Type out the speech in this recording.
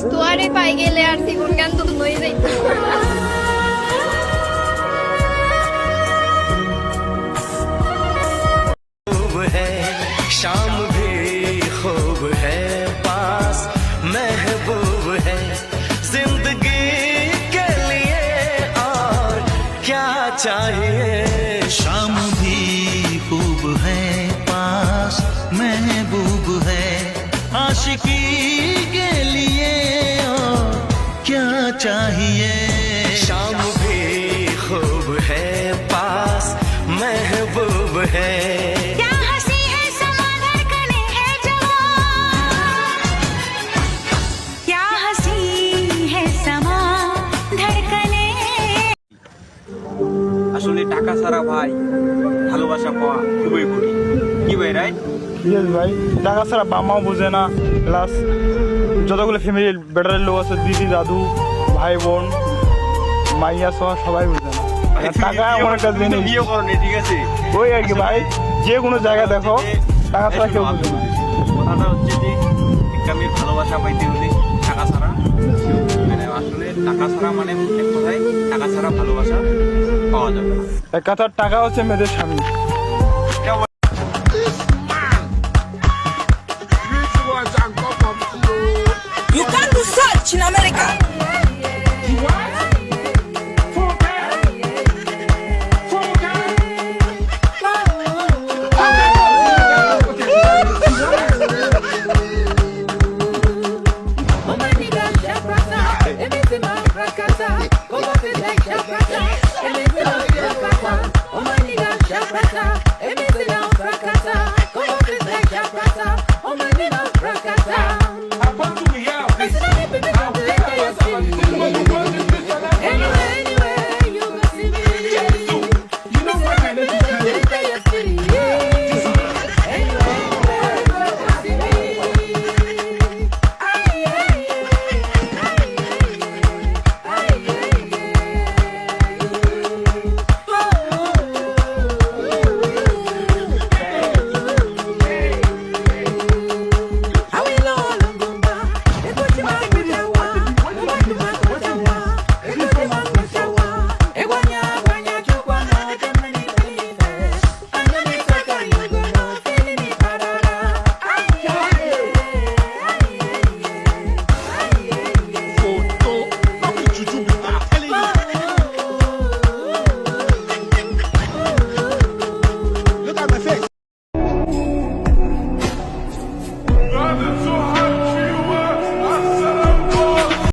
तुआरे पाई गेले আর জীবন গান তো নই যাইতো शाम भी खूब है पास महबूब है जिंदगी के लिए और क्या चाहिए शाम भी खूब है पास महबूब है आशिकी के लिए और क्या चाहिए शाम भी खूब है पास महबूब है আসলে টাকা ছাড়া ভাই ভালোবাসা পাওয়া খুবই কঠিন কি ভাই রাইট ভাই টাকা ছাড়া বামাও বোঝে না প্লাস যতগুলো ফ্যামিলির বেটারের লোক আছে দিদি দাদু ভাই বোন মাইয়া সহ সবাই বোঝে না টাকা এমন একটা জিনিস বিয়ে করনি ঠিক আছে ওই আর কি ভাই যে কোনো জায়গা দেখো টাকা ছাড়া কেউ বোঝে না কথাটা হচ্ছে যে একটা মেয়ের ভালোবাসা পাইতে হলে টাকা ছাড়া কেউ বুঝবে না। আসলে টাকা ছাড়া মানে এক কথায় টাকা ছাড়া ভালোবাসা পাওয়া যাবে না। এক কথার টাকা হচ্ছে মেয়েদের স্বামী